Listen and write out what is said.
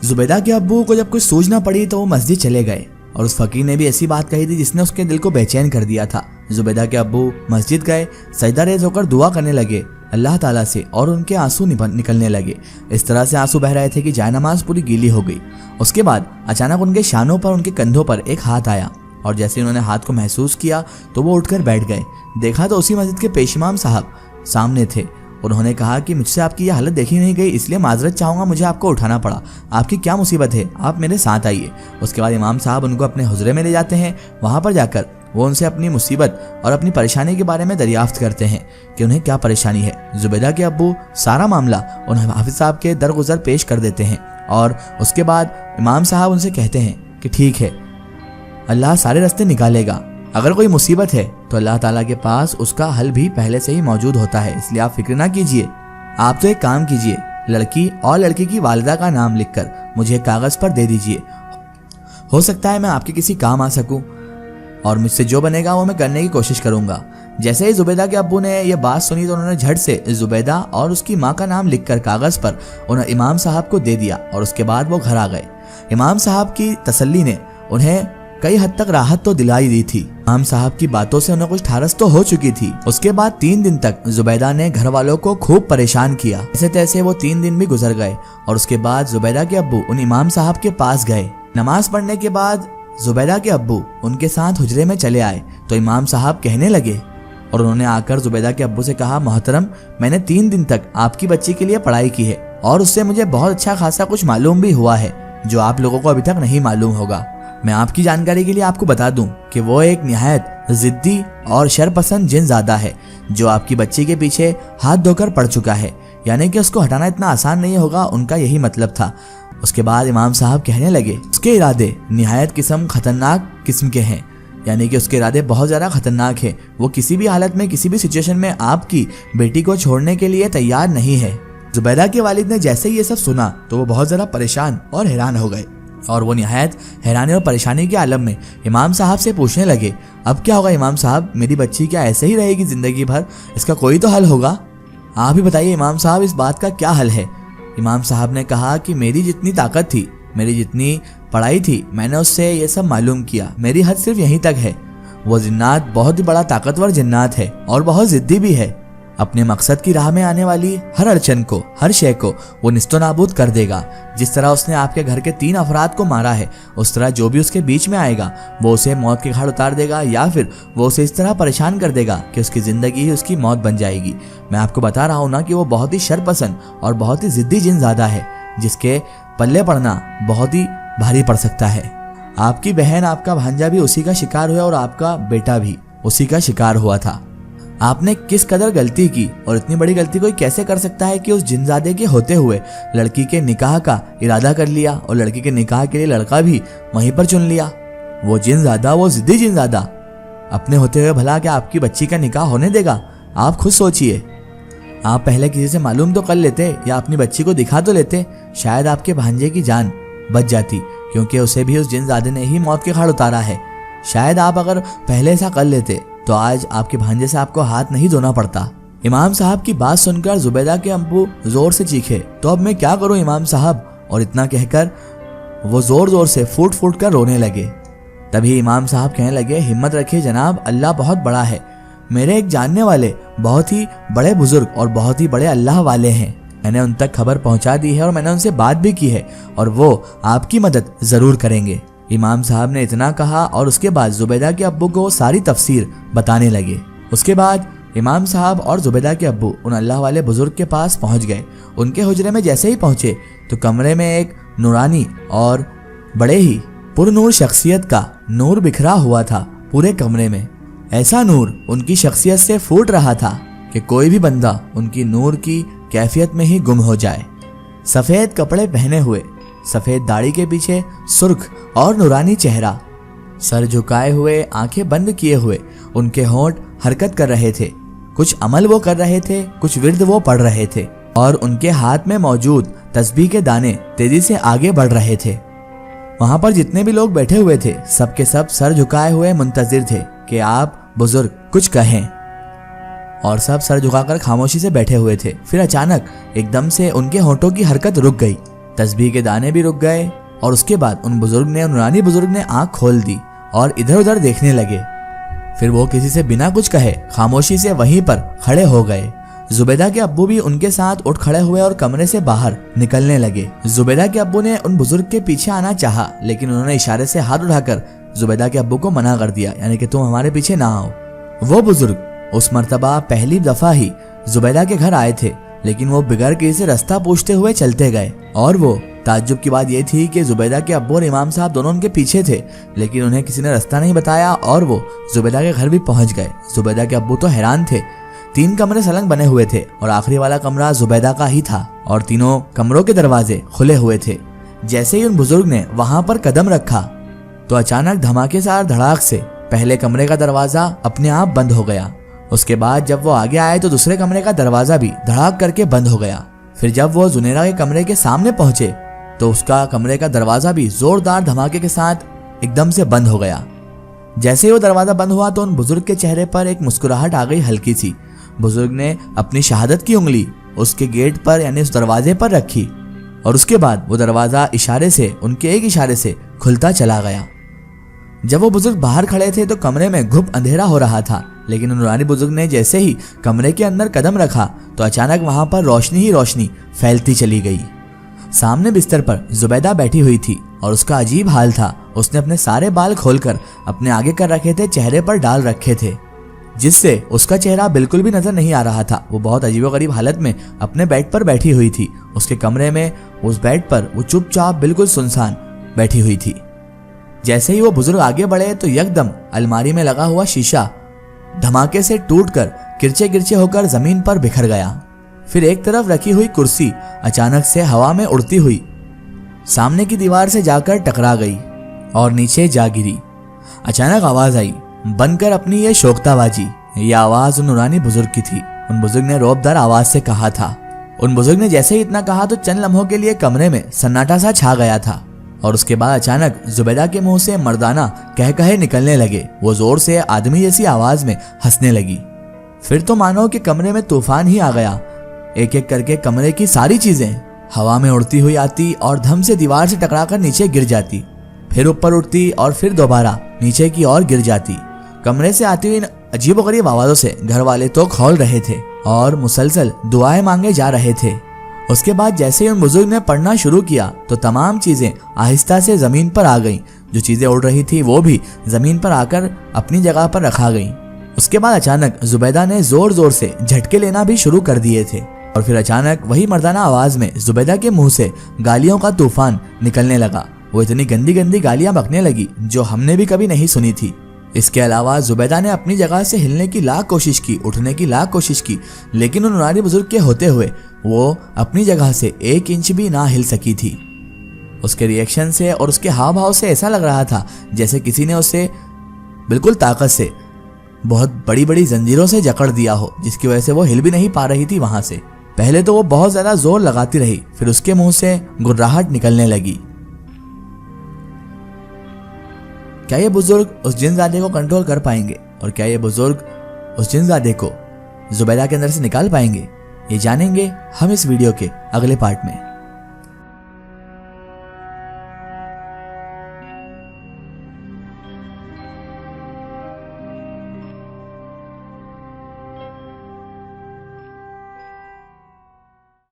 زبیدہ کے ابو کو جب کچھ سوچ نہ پڑی تو وہ مسجد چلے گئے اور اس فقیر نے بھی ایسی بات کہی تھی جس نے اس کے دل کو بے چین کر دیا تھا۔ زبیدہ کے ابو مسجد گئے، سجدہ ریز ہو کر دعا کرنے لگے اللہ تعالیٰ سے، اور ان کے آنسو نکلنے لگے۔ اس طرح سے آنسو بہ رہے تھے کہ جائے نماز پوری گیلی ہو گئی۔ اس کے بعد اچانک ان کے شانوں پر، ان کے کندھوں پر ایک ہاتھ آیا، اور جیسے انہوں نے ہاتھ کو محسوس کیا تو وہ اٹھ کر بیٹھ گئے۔ دیکھا تو اسی مسجد کے پیش امام صاحب سامنے تھے۔ انہوں نے کہا کہ مجھ سے آپ کی یہ حالت دیکھی نہیں گئی، اس لیے معذرت چاہوں گا، مجھے آپ کو اٹھانا پڑا، آپ کی کیا مصیبت ہے، آپ میرے ساتھ آئیے۔ اس کے بعد امام صاحب ان کو اپنے حجرے میں لے جاتے ہیں۔ وہاں پر جا کر وہ ان سے اپنی مصیبت اور اپنی پریشانی کے بارے میں دریافت کرتے ہیں کہ انہیں کیا پریشانی ہے۔ زبیدہ کے ابو سارا معاملہ ان حافظ صاحب کے درگزر پیش کر دیتے ہیں، اور اس کے بعد امام صاحب ان سے کہتے ہیں کہ ٹھیک ہے، اللہ سارے راستے نکالے گا، اگر کوئی مصیبت ہے تو اللہ تعالیٰ کے پاس اس کا حل بھی پہلے سے ہی موجود ہوتا ہے، اس لیے آپ فکر نہ کیجئے۔ آپ تو ایک کام کیجئے، لڑکی اور لڑکی کی والدہ کا نام لکھ کر مجھے کاغذ پر دے دیجئے، ہو سکتا ہے میں آپ کے کسی کام آ سکوں، اور مجھ سے جو بنے گا وہ میں کرنے کی کوشش کروں گا۔ جیسے ہی زبیدہ کے ابو نے یہ بات سنی تو انہوں نے جھٹ سے زبیدہ اور اس کی ماں کا نام لکھ کر کاغذ پر انہیں امام صاحب کو دے دیا، اور اس کے بعد وہ گھر آ گئے۔ امام صاحب کی تسلی نے انہیں کئی حد تک راحت تو دلائی دی تھی۔ امام صاحب کی باتوں سے انہیں کچھ ٹھارس تو ہو چکی تھی۔ اس کے بعد 3 دن تک زبیدہ نے گھر والوں کو خوب پریشان کیا۔ ایسے تیسے وہ 3 دن بھی گزر گئے، اور اس کے بعد زبیدہ کے ابو ان امام صاحب کے پاس گئے۔ نماز پڑھنے کے بعد زبیدہ کے ابو ان کے ساتھ حجرے میں چلے آئے تو امام صاحب کہنے لگے، اور انہوں نے آ کر زبیدہ کے ابو سے کہا، محترم، میں نے 3 دن تک آپ کی بچی کے لیے پڑھائی کی ہے، اور اس سے مجھے بہت اچھا خاصا کچھ معلوم بھی ہوا ہے جو آپ لوگوں کو ابھی تک نہیں معلوم ہوگا۔ میں آپ کی جانکاری کے لیے آپ کو بتا دوں کہ وہ ایک نہایت ضدی اور شرپسند جن زادہ ہے جو آپ کی بچی کے پیچھے ہاتھ دھو کر پڑ چکا ہے، یعنی کہ اس کو ہٹانا اتنا آسان نہیں ہوگا، ان کا یہی مطلب تھا۔ اس کے بعد امام صاحب کہنے لگے، اس کے ارادے نہایت خطرناک قسم کے ہیں، یعنی کہ اس کے ارادے بہت زیادہ خطرناک ہیں، وہ کسی بھی حالت میں کسی بھی سچویشن میں آپ کی بیٹی کو چھوڑنے کے لیے تیار نہیں ہے۔ زبیدہ کے والد نے جیسے یہ سب سنا تو وہ بہت زیادہ پریشان اور حیران ہو گئے، اور وہ نہایت حیرانی اور پریشانی کے عالم میں امام صاحب سے پوچھنے لگے، اب کیا ہوگا امام صاحب، میری بچی کیا ایسے ہی رہے گی زندگی بھر؟ اس کا کوئی تو حل ہوگا، آپ ہی بتائیے امام صاحب، اس بات کا کیا حل ہے؟ امام صاحب نے کہا کہ میری جتنی طاقت تھی، میری جتنی پڑھائی تھی، میں نے اس سے یہ سب معلوم کیا، میری حد صرف یہیں تک ہے۔ وہ جنات بہت ہی بڑا طاقتور جنات ہے اور بہت ضدی بھی ہے، اپنے مقصد کی راہ میں آنے والی ہر اڑچن کو، ہر شے کو وہ نیست و نابود کر دے گا۔ جس طرح اس نے آپ کے گھر کے 3 افراد کو مارا ہے، اس طرح جو بھی اس کے بیچ میں آئے گا وہ اسے موت کے گھاٹ اتار دے گا، یا پھر وہ اسے اس طرح پریشان کر دے گا کہ اس کی زندگی ہی اس کی موت بن جائے گی۔ میں آپ کو بتا رہا ہوں نا کہ وہ بہت ہی شرپسند اور بہت ہی ضدی جن زادہ ہے، جس کے پلے پڑنا بہت ہی بھاری پڑ سکتا ہے۔ آپ کی بہن، آپ کا بھانجا بھی اسی کا شکار ہوا، اور آپ کا بیٹا بھی اسی کا شکار ہوا تھا۔ آپ نے کس قدر غلطی کی، اور اتنی بڑی غلطی کوئی کیسے کر سکتا ہے کہ اس جنزادے کے ہوتے ہوئے لڑکی کے نکاح کا ارادہ کر لیا، اور لڑکی کے نکاح کے لیے لڑکا بھی وہیں پر چن لیا۔ وہ جنزادہ، وہ ضدی جنزادہ اپنے ہوتے ہوئے بھلا کیا آپ کی بچی کا نکاح ہونے دے گا؟ آپ خود سوچئے، آپ پہلے کسی سے معلوم تو کر لیتے، یا اپنی بچی کو دکھا تو لیتے، شاید آپ کے بھانجے کی جان بچ جاتی، کیونکہ اسے بھی اس جنزادے نے ہی موت کے گھاٹ اتارا ہے۔ شاید آپ اگر پہلے ایسا کر لیتے تو آج آپ کے بھانجے سے آپ کو ہاتھ نہیں دھونا پڑتا۔ امام صاحب کی بات سن کر زبیدہ کے ابو زور سے چیخے، تو اب میں کیا کروں امام صاحب؟ اور اتنا کہہ کر وہ زور زور سے پھوٹ پھوٹ کر رونے لگے۔ تبھی امام صاحب کہنے لگے، ہمت رکھیے جناب، اللہ بہت بڑا ہے، میرے ایک جاننے والے بہت ہی بڑے بزرگ اور بہت ہی بڑے اللہ والے ہیں، میں نے ان تک خبر پہنچا دی ہے، اور میں نے ان سے بات بھی کی ہے، اور وہ آپ کی مدد ضرور کریں گے۔ امام صاحب نے اتنا کہا، اور اس کے بعد زبیدہ کے ابو کو ساری تفسیر بتانے لگے۔ اس کے بعد امام صاحب اور زبیدہ کے ابو ان اللہ والے بزرگ کے پاس پہنچ گئے۔ ان کے حجرے میں جیسے ہی پہنچے تو کمرے میں ایک نورانی اور بڑے ہی پر نور شخصیت کا نور بکھرا ہوا تھا پورے کمرے میں۔ ایسا نور ان کی شخصیت سے پھوٹ رہا تھا کہ کوئی بھی بندہ ان کی نور کی کیفیت میں ہی گم ہو جائے۔ سفید کپڑے پہنے ہوئے، سفید داڑھی کے پیچھے سرخ اور نورانی چہرہ، سر جھکائے ہوئے، آنکھیں بند کیے ہوئے، ان کے ہونٹ حرکت کر رہے تھے، کچھ عمل وہ کر رہے تھے، کچھ ورد وہ پڑھ رہے تھے، اور ان کے ہاتھ میں موجود تسبیح کے دانے تیزی سے آگے بڑھ رہے تھے۔ وہاں پر جتنے بھی لوگ بیٹھے ہوئے تھے سب کے سب سر جھکائے ہوئے منتظر تھے کہ آپ بزرگ کچھ کہیں، اور سب سر جھکا کر خاموشی سے بیٹھے ہوئے تھے۔ پھر اچانک ایک دم سے ان کے ہونٹوں کی حرکت رک گئی، تسبیح کے دانے بھی رک گئے اور اس کے بعد ان نورانی بزرگ نے آنکھ کھول دی اور ادھر ادھر دیکھنے لگے۔ پھر وہ کسی سے بنا کچھ کہے خاموشی سے وہیں پر کھڑے ہو گئے۔ زبیدہ کے ابو بھی ان کے ساتھ اٹھ کھڑے ہوئے اور کمرے سے باہر نکلنے لگے۔ زبیدہ کے ابو نے ان بزرگ کے پیچھے آنا چاہا، لیکن انہوں نے اشارے سے ہاتھ اٹھا کر زبیدہ کے ابو کو منع کر دیا، یعنی کہ تم ہمارے پیچھے نہ آؤ۔ وہ بزرگ اس مرتبہ پہلی دفعہ ہی زبیدہ کے گھر آئے تھے، لیکن وہ بغیر کسی سے راستہ پوچھتے ہوئے چلتے گئے، اور وہ تعجب کی بات یہ تھی کہ زبیدہ کے ابو اور امام صاحب دونوں ان کے پیچھے تھے، لیکن انہیں کسی نے راستہ نہیں بتایا اور وہ زبیدہ کے گھر بھی پہنچ گئے۔ زبیدہ کے ابو تو حیران تھے۔ 3 کمرے سلنگ بنے ہوئے تھے اور آخری والا کمرہ زبیدہ کا ہی تھا اور تینوں کمروں کے دروازے کھلے ہوئے تھے۔ جیسے ہی ان بزرگ نے وہاں پر قدم رکھا تو اچانک دھماکے سے اور دھڑاک سے پہلے کمرے کا دروازہ اپنے آپ بند ہو گیا۔ اس کے بعد جب وہ آگے آئے تو دوسرے کمرے کا دروازہ بھی دھڑاک کر کے بند ہو گیا۔ پھر جب وہ زنیرہ کے کمرے کے سامنے پہنچے تو اس کا کمرے کا دروازہ بھی زوردار دھماکے کے ساتھ ایک دم سے بند ہو گیا۔ جیسے ہی وہ دروازہ بند ہوا تو ان بزرگ کے چہرے پر ایک مسکراہٹ آ گئی ہلکی سی۔ بزرگ نے اپنی شہادت کی انگلی اس کے گیٹ پر یعنی اس دروازے پر رکھی اور اس کے بعد وہ دروازہ ان کے ایک اشارے سے کھلتا چلا گیا۔ جب وہ بزرگ باہر کھڑے تھے تو کمرے میں گھپ اندھیرا ہو رہا تھا، لیکن نورانی بزرگ نے جیسے ہی کمرے کے اندر قدم رکھا تو اچانک وہاں پر روشنی ہی روشنی پھیلتی چلی گئی۔ سامنے بستر پر زبیدہ بیٹھی ہوئی تھی اور اس کا عجیب حال تھا۔ اس نے اپنے سارے بال کھول کر اپنے آگے کر رکھے تھے، چہرے پر ڈال رکھے تھے، جس سے اس کا چہرہ بالکل بھی نظر نہیں آ رہا تھا۔ وہ بہت عجیب و غریب حالت میں اپنے بیڈ پر بیٹھی ہوئی تھی۔ اس کے کمرے میں اس بیڈ پر وہ چپ چاپ بالکل سنسان بیٹھی ہوئی تھی۔ جیسے ہی وہ بزرگ آگے بڑھے تو یکدم الماری میں لگا ہوا شیشہ دھماکے سے ٹوٹ کر کرچے کرچے ہو کر زمین پر بکھر گیا۔ پھر ایک طرف رکھی ہوئی کرسی اچانک سے ہوا میں اڑتی ہوئی سامنے کی دیوار سے جا کر ٹکرا گئی اور نیچے جا گری۔ اچانک آواز آئی، بن کر اپنی یہ شوکتا بازی۔ یہ آواز ان نورانی بزرگ کی تھی۔ ان بزرگ نے روب دار آواز سے کہا تھا۔ ان بزرگ نے جیسے ہی اتنا کہا تو چند لمحوں کے لیے کمرے میں سناٹا سا چھا گیا تھا اور اس کے بعد اچانک زبیدہ کے منہ سے مردانہ کہے نکلنے لگے۔ وہ زور سے آدمی جیسی آواز میں ہنسنے لگی۔ پھر تو مانو کہ کمرے میں طوفان ہی آ گیا۔ ایک ایک کر کے کمرے کی ساری چیزیں ہوا میں اڑتی ہوئی آتی اور دھم سے دیوار سے ٹکرا کر نیچے گر جاتی، پھر اوپر اٹھتی اور پھر دوبارہ نیچے کی اور گر جاتی۔ کمرے سے آتی ہوئی عجیب و غریب آوازوں سے گھر والے تو کھول رہے تھے اور مسلسل دعائیں مانگے جا رہے تھے۔ اس کے بعد جیسے ہی ان بزرگ نے پڑھنا شروع کیا تو تمام چیزیں آہستہ سے زمین پر آ گئیں۔ جو چیزیں اڑ رہی تھی وہ بھی زمین پر آ کر اپنی جگہ پر رکھا گئیں۔ اس کے بعد اچانک زبیدہ نے زور زور سے جھٹکے لینا بھی شروع کر دیے تھے اور پھر اچانک وہی مردانہ آواز میں زبیدہ کے منہ سے گالیوں کا طوفان نکلنے لگا۔ وہ اتنی گندی گندی گالیاں بکنے لگی جو ہم نے بھی کبھی نہیں سنی تھی۔ اس کے علاوہ زبیدہ نے اپنی جگہ سے ہلنے کی لاکھ کوشش کی، اٹھنے کی لاکھ کوشش کی، لیکن ان نورانی بزرگ کے ہوتے ہوئے وہ اپنی جگہ سے 1 انچ بھی نہ ہل سکی تھی۔ اس کے ری ایکشن سے اور اس کے ہاؤ بھاؤ سے ایسا لگ رہا تھا جیسے کسی نے اسے بالکل طاقت سے بہت بڑی بڑی زنجیروں سے جکڑ دیا ہو، جس کی وجہ سے وہ ہل بھی نہیں پا رہی تھی وہاں سے۔ پہلے تو وہ بہت زیادہ زور لگاتی رہی، پھر اس کے منہ سے گراہٹ نکلنے لگی۔ کیا یہ بزرگ اس جن زادے کو کنٹرول کر پائیں گے اور کیا یہ بزرگ اس جن زادے کو زبیدہ کے اندر سے نکال پائیں گے؟ یہ جانیں گے ہم اس ویڈیو کے اگلے پارٹ میں۔